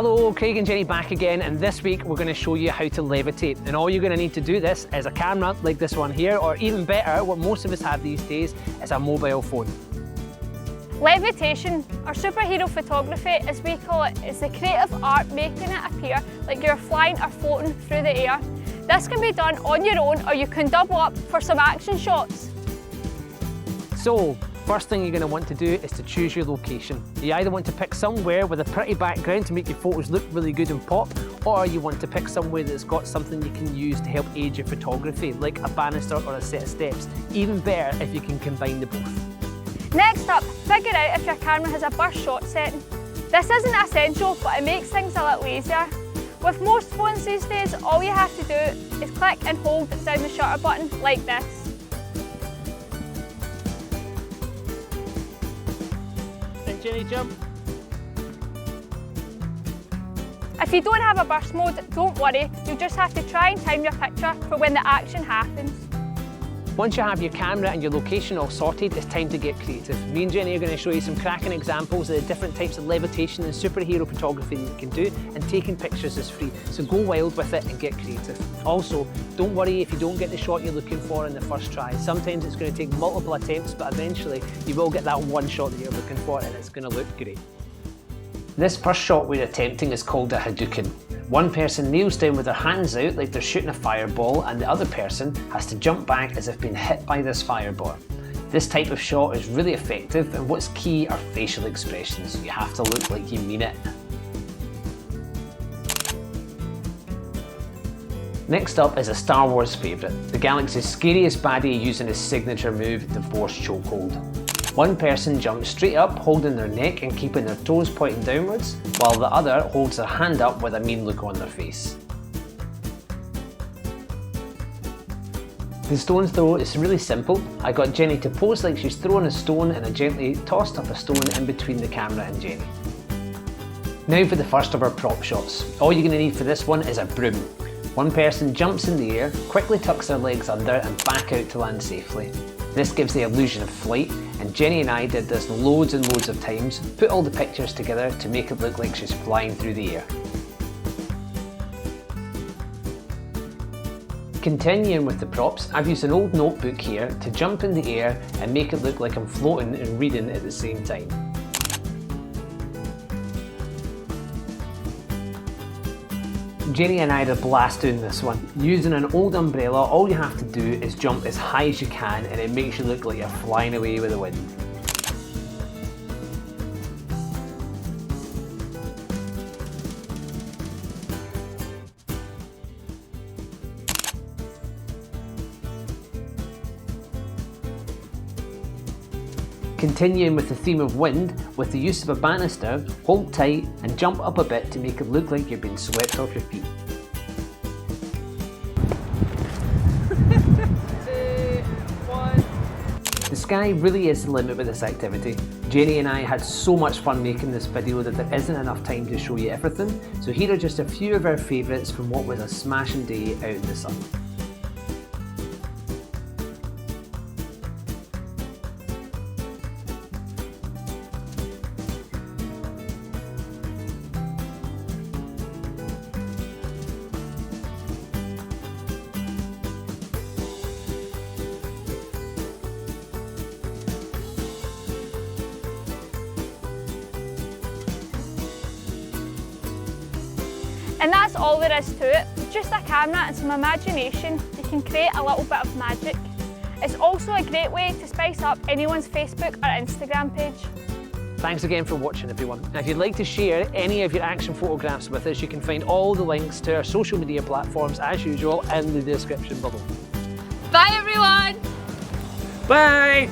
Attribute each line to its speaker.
Speaker 1: Hello, Craig and Jenny back again, and this week we're going to show you how to levitate. And all you're going to need to do this is a camera like this one here, or even better, what most of us have these days, is a mobile phone.
Speaker 2: Levitation, or superhero photography as we call it, is the creative art making it appear like you're flying or floating through the air. This can be done on your own, or you can double up for some action shots.
Speaker 1: So, first thing you're going to want to do is to choose your location. You either want to pick somewhere with a pretty background to make your photos look really good and pop, or you want to pick somewhere that's got something you can use to help aid your photography, like a banister or a set of steps. Even better if you can combine the both.
Speaker 2: Next up, figure out if your camera has a burst shot setting. This isn't essential, but it makes things a little easier. With most phones these days, all you have to do is click and hold down the shutter button like this.
Speaker 1: Jenny, jump.
Speaker 2: If you don't have a burst mode, don't worry, you just have to try and time your picture for when the action happens.
Speaker 1: Once you have your camera and your location all sorted, it's time to get creative. Me and Jenny are going to show you some cracking examples of the different types of levitation and superhero photography that you can do, and taking pictures is free, so go wild with it and get creative. Also, don't worry if you don't get the shot you're looking for in the first try. Sometimes it's going to take multiple attempts, but eventually you will get that one shot that you're looking for and it's going to look great. This first shot we're attempting is called a Hadouken. One person kneels down with their hands out like they're shooting a fireball, and the other person has to jump back as if being hit by this fireball. This type of shot is really effective, and what's key are facial expressions. You have to look like you mean it. Next up is a Star Wars favourite, the galaxy's scariest baddie using his signature move, the Force chokehold. One person jumps straight up, holding their neck and keeping their toes pointing downwards, while the other holds their hand up with a mean look on their face. The stone throw is really simple. I got Jenny to pose like she's throwing a stone, and I gently tossed up a stone in between the camera and Jenny. Now for the first of our prop shots. All you're going to need for this one is a broom. One person jumps in the air, quickly tucks their legs under and back out to land safely. This gives the illusion of flight, and Jenny and I did this loads and loads of times, put all the pictures together to make it look like she's flying through the air. Continuing with the props, I've used an old notebook here to jump in the air and make it look like I'm floating and reading at the same time. Jenny and I had a blast doing this one. Using an old umbrella, all you have to do is jump as high as you can, and it makes you look like you're flying away with the wind. Continuing with the theme of wind, with the use of a banister, hold tight and jump up a bit to make it look like you're being swept off your feet.
Speaker 2: 2, 1.
Speaker 1: The sky really is the limit with this activity. Jenny and I had so much fun making this video that there isn't enough time to show you everything, so here are just a few of our favourites from what was a smashing day out in the sun.
Speaker 2: And that's all there is to it. With just a camera and some imagination, you can create a little bit of magic. It's also a great way to spice up anyone's Facebook or Instagram page.
Speaker 1: Thanks again for watching, everyone. And if you'd like to share any of your action photographs with us, you can find all the links to our social media platforms as usual in the description below.
Speaker 2: Bye everyone!
Speaker 1: Bye!